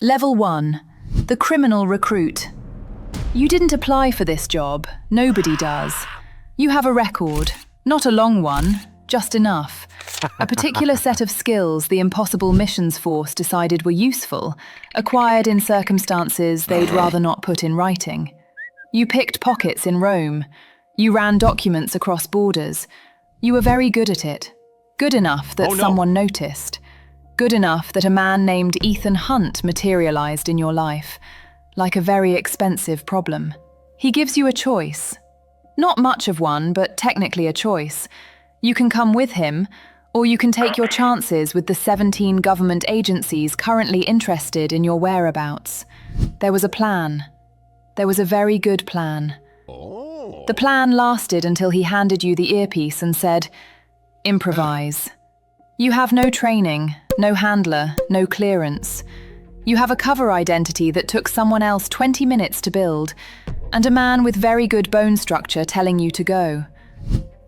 Level 1. The criminal recruit. You didn't apply for this job. Nobody does. You have a record. Not a long one, just enough. A particular set of skills the Impossible Missions Force decided were useful, acquired in circumstances they'd rather not put in writing. You picked pockets in Rome. You ran documents across borders. You were very good at it. Good enough that someone noticed. Good enough that a man named Ethan Hunt materialized in your life, like a very expensive problem. He gives you a choice. Not much of one, but technically a choice. You can come with him, or you can take your chances with the 17 government agencies currently interested in your whereabouts. There was a plan. There was a very good plan. The plan lasted until he handed you the earpiece and said, "Improvise." You have no training, no handler, no clearance. You have a cover identity that took someone else 20 minutes to build, and a man with very good bone structure telling you to go.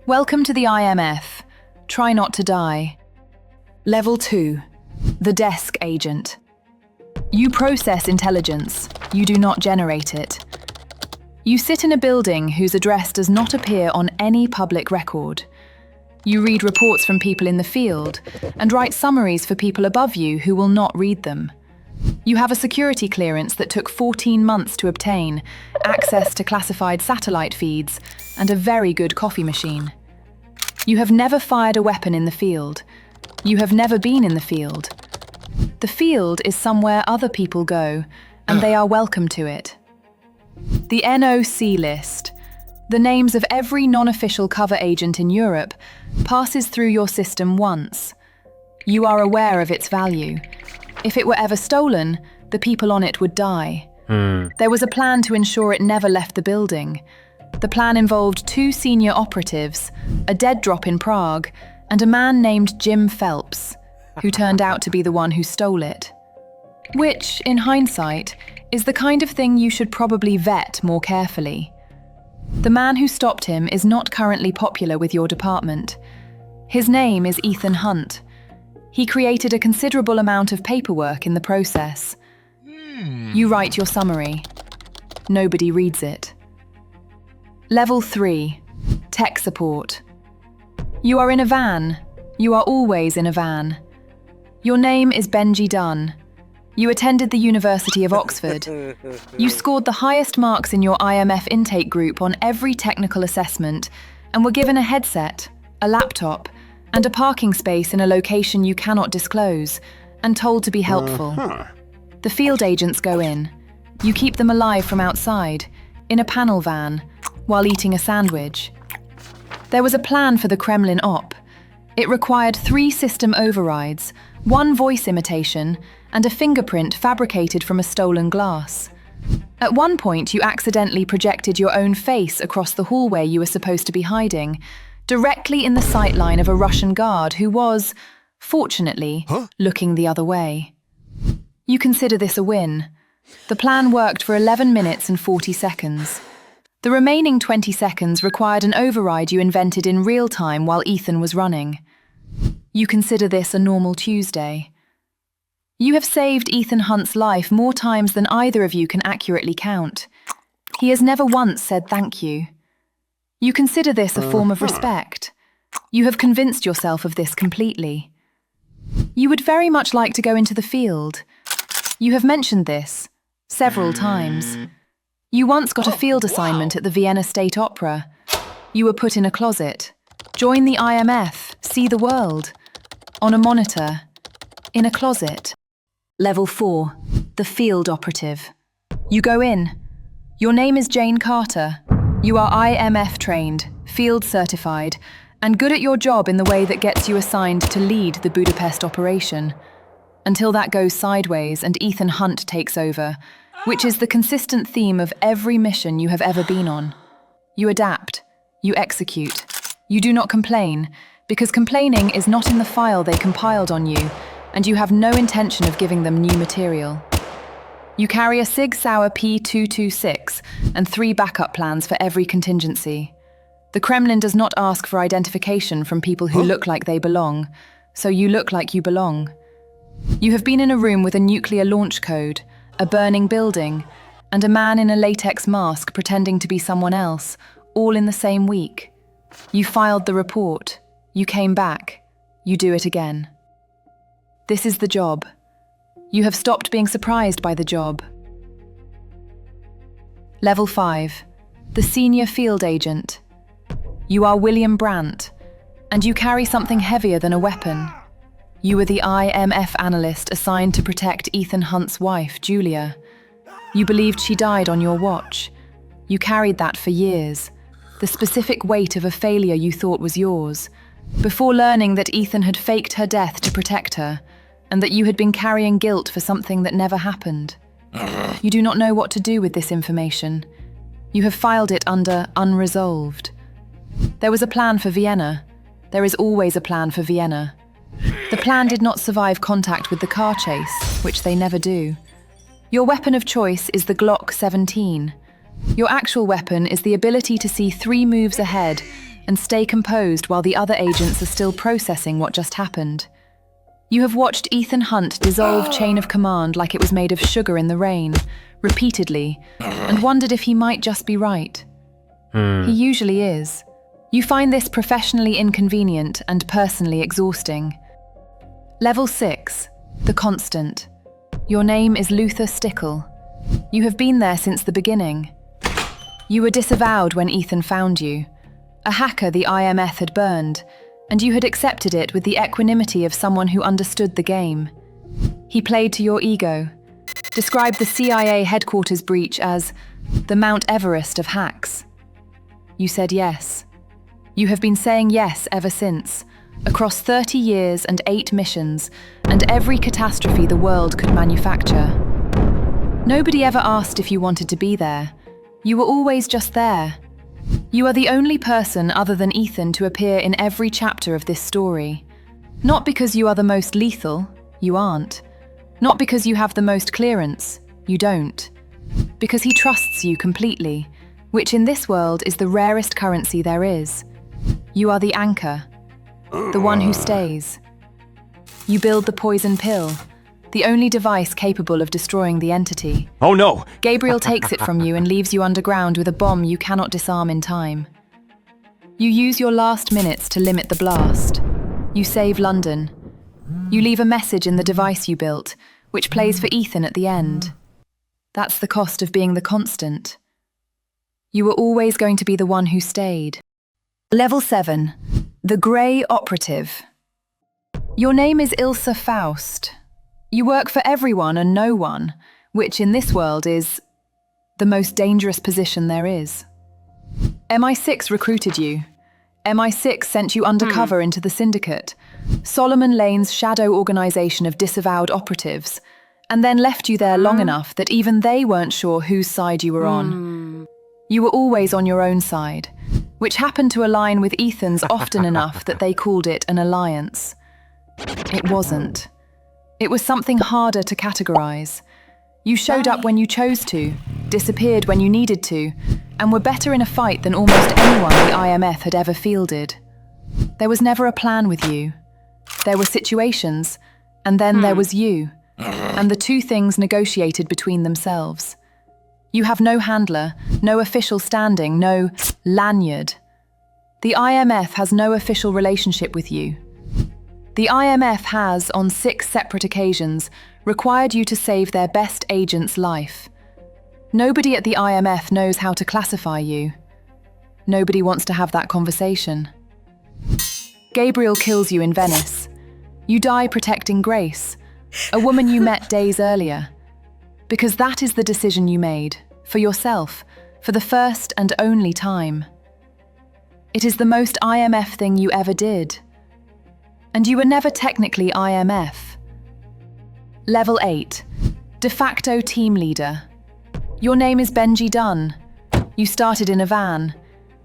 Welcome to the IMF. Try not to die. Level 2. The desk agent. You process intelligence. You do not generate it. You sit in a building whose address does not appear on any public record. You read reports from people in the field and write summaries for people above you who will not read them. You have a security clearance that took 14 months to obtain, access to classified satellite feeds, and a very good coffee machine. You have never fired a weapon in the field. You have never been in the field. The field is somewhere other people go, and they are welcome to it. The NOC list, the names of every non-official cover agent in Europe, passes through your system once. You are aware of its value. If it were ever stolen, the people on it would die. There was a plan to ensure it never left the building. The plan involved 2 senior operatives, a dead drop in Prague, and a man named Jim Phelps, who turned out to be the one who stole it. Which, in hindsight, is the kind of thing you should probably vet more carefully. The man who stopped him is not currently popular with your department. His name is Ethan Hunt. He created a considerable amount of paperwork in the process. You write your summary. Nobody reads it. Level 3. Tech support. You are in a van. You are always in a van. Your name is Benji Dunn. You attended the University of Oxford. You scored the highest marks in your IMF intake group on every technical assessment and were given a headset, a laptop, and a parking space in a location you cannot disclose, and told to be helpful. The field agents go in. You keep them alive from outside, in a panel van, while eating a sandwich. There was a plan for the Kremlin op. It required 3 system overrides, 1 voice imitation, and a fingerprint fabricated from a stolen glass. At one point, you accidentally projected your own face across the hallway you were supposed to be hiding, directly in the sightline of a Russian guard who was, fortunately, looking the other way. You consider this a win. The plan worked for 11 minutes and 40 seconds. The remaining 20 seconds required an override you invented in real time while Ethan was running. You consider this a normal Tuesday. You have saved Ethan Hunt's life more times than either of you can accurately count. He has never once said thank you. You consider this a form of respect. You have convinced yourself of this completely. You would very much like to go into the field. You have mentioned this several times. You once got a field assignment at the Vienna State Opera. You were put in a closet. Join the IMF, see the world. On a monitor. In a closet. Level 4. The field operative. You go in. Your name is Jane Carter. You are IMF trained, field certified, and good at your job in the way that gets you assigned to lead the Budapest operation. Until that goes sideways and Ethan Hunt takes over, which is the consistent theme of every mission you have ever been on. You adapt. You execute. You do not complain, because complaining is not in the file they compiled on you, and you have no intention of giving them new material. You carry a Sig Sauer P226 and 3 backup plans for every contingency. The Kremlin does not ask for identification from people who look like they belong, so you look like you belong. You have been in a room with a nuclear launch code, a burning building, and a man in a latex mask pretending to be someone else, all in the same week. You filed the report. You came back. You do it again. This is the job. You have stopped being surprised by the job. Level 5. The Senior Field Agent. You are William Brandt, and you carry something heavier than a weapon. You were the IMF analyst assigned to protect Ethan Hunt's wife, Julia. You believed she died on your watch. You carried that for years, the specific weight of a failure you thought was yours, before learning that Ethan had faked her death to protect her, and that you had been carrying guilt for something that never happened. You do not know what to do with this information. You have filed it under unresolved. There was a plan for Vienna. There is always a plan for Vienna. The plan did not survive contact with the car chase, which they never do. Your weapon of choice is the Glock 17. Your actual weapon is the ability to see 3 moves ahead and stay composed while the other agents are still processing what just happened. You have watched Ethan Hunt dissolve chain of command like it was made of sugar in the rain, repeatedly, and wondered if he might just be right. He usually is. You find this professionally inconvenient and personally exhausting. Level 6. The Constant. Your name is Luther Stickle. You have been there since the beginning. You were disavowed when Ethan found you. A hacker the IMF had burned, and you had accepted it with the equanimity of someone who understood the game. He played to your ego, described the CIA headquarters breach as the Mount Everest of hacks. You said yes. You have been saying yes ever since, across 30 years and 8 missions, and every catastrophe the world could manufacture. Nobody ever asked if you wanted to be there. You were always just there. You are the only person other than Ethan to appear in every chapter of this story. Not because you are the most lethal, you aren't. Not because you have the most clearance, you don't. Because he trusts you completely, which in this world is the rarest currency there is. You are the anchor, the one who stays. You build the poison pill, the only device capable of destroying the entity. Oh no! Gabriel takes it from you and leaves you underground with a bomb you cannot disarm in time. You use your last minutes to limit the blast. You save London. You leave a message in the device you built, which plays for Ethan at the end. That's the cost of being the constant. You were always going to be the one who stayed. Level 7. The Grey Operative. Your name is Ilse Faust. You work for everyone and no one, which in this world is the most dangerous position there is. MI6 recruited you. MI6 sent you undercover into the syndicate, Solomon Lane's shadow organization of disavowed operatives, and then left you there long enough that even they weren't sure whose side you were on. You were always on your own side, which happened to align with Ethan's often enough that they called it an alliance. It wasn't. It was something harder to categorize. You showed up when you chose to, disappeared when you needed to, and were better in a fight than almost anyone the IMF had ever fielded. There was never a plan with you. There were situations, and then there was you, and the two things negotiated between themselves. You have no handler, no official standing, no lanyard. The IMF has no official relationship with you. The IMF has, on 6 separate occasions, required you to save their best agent's life. Nobody at the IMF knows how to classify you. Nobody wants to have that conversation. Gabriel kills you in Venice. You die protecting Grace, a woman you met days earlier. Because that is the decision you made, for yourself, for the first and only time. It is the most IMF thing you ever did. And you were never technically IMF. Level 8. De facto team leader. Your name is Benji Dunn. You started in a van.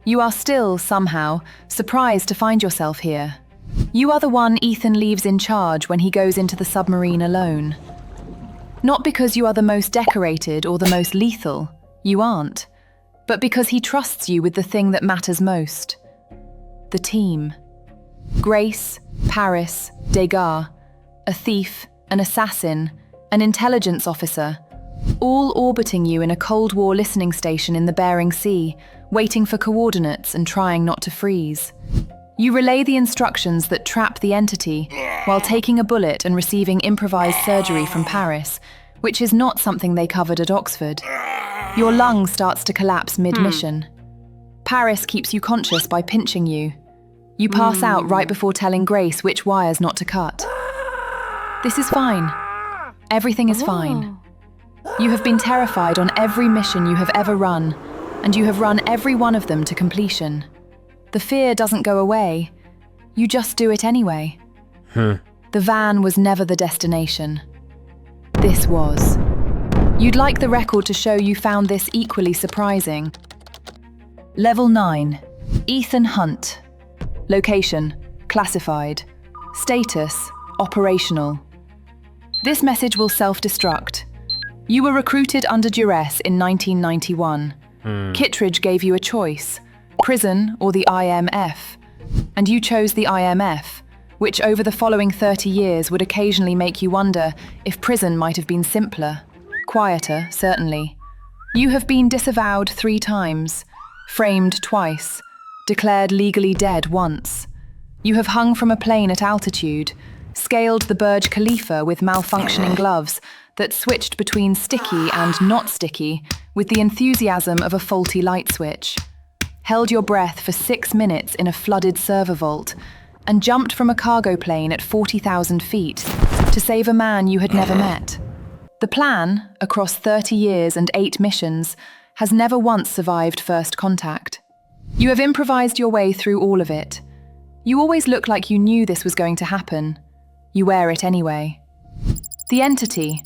You are still, somehow, surprised to find yourself here. You are the one Ethan leaves in charge when he goes into the submarine alone. Not because you are the most decorated or the most lethal, you aren't, but because he trusts you with the thing that matters most. The team. Grace, Paris, Degas, a thief, an assassin, an intelligence officer, all orbiting you in a Cold War listening station in the Bering Sea, waiting for coordinates and trying not to freeze. You relay the instructions that trap the entity while taking a bullet and receiving improvised surgery from Paris, which is not something they covered at Oxford. Your lung starts to collapse mid-mission. Paris keeps you conscious by pinching you. You pass out right before telling Grace which wires not to cut. This is fine. Everything is fine. You have been terrified on every mission you have ever run, and you have run every one of them to completion. The fear doesn't go away. You just do it anyway. The van was never the destination. This was. You'd like the record to show you found this equally surprising. Level 9. Ethan Hunt. Location: classified. Status: operational. This message will self-destruct. You were recruited under duress in 1991. Kittredge gave you a choice: prison or the IMF. And you chose the IMF, which over the following 30 years would occasionally make you wonder if prison might have been simpler. Quieter, certainly. You have been disavowed 3 times, framed twice, declared legally dead once. You have hung from a plane at altitude, scaled the Burj Khalifa with malfunctioning gloves that switched between sticky and not sticky with the enthusiasm of a faulty light switch, held your breath for 6 minutes in a flooded server vault, and jumped from a cargo plane at 40,000 feet to save a man you had never met. The plan, across 30 years and 8 missions, has never once survived first contact. You have improvised your way through all of it. You always look like you knew this was going to happen. You wear it anyway. The entity,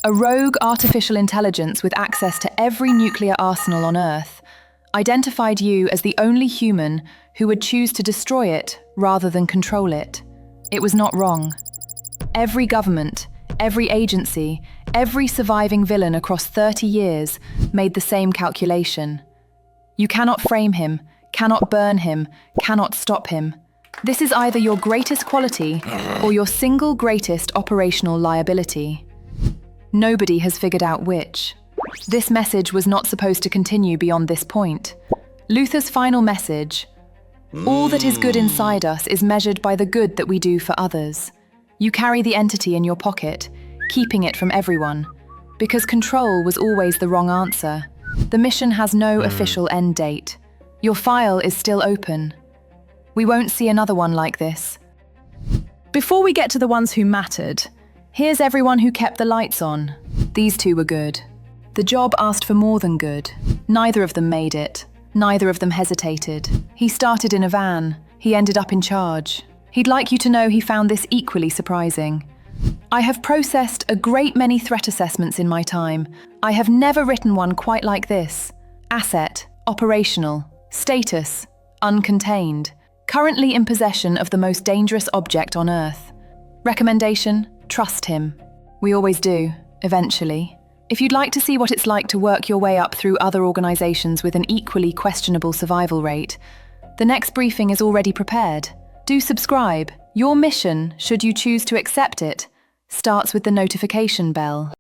a rogue artificial intelligence with access to every nuclear arsenal on Earth, identified you as the only human who would choose to destroy it rather than control it. It was not wrong. Every government, every agency, every surviving villain across 30 years made the same calculation. You cannot frame him, cannot burn him, cannot stop him. This is either your greatest quality or your single greatest operational liability. Nobody has figured out which. This message was not supposed to continue beyond this point. Luther's final message: all that is good inside us is measured by the good that we do for others. You carry the entity in your pocket, keeping it from everyone, because control was always the wrong answer. The mission has no official end date. Your file is still open. We won't see another one like this. Before we get to the ones who mattered, here's everyone who kept the lights on. These 2 were good. The job asked for more than good. Neither of them made it. Neither of them hesitated. He started in a van. He ended up in charge. He'd like you to know he found this equally surprising. I have processed a great many threat assessments in my time. I have never written one quite like this. Asset, operational. Status, uncontained. Currently in possession of the most dangerous object on Earth. Recommendation: trust him. We always do, eventually. If you'd like to see what it's like to work your way up through other organizations with an equally questionable survival rate, the next briefing is already prepared. Do subscribe. Your mission, should you choose to accept it, starts with the notification bell.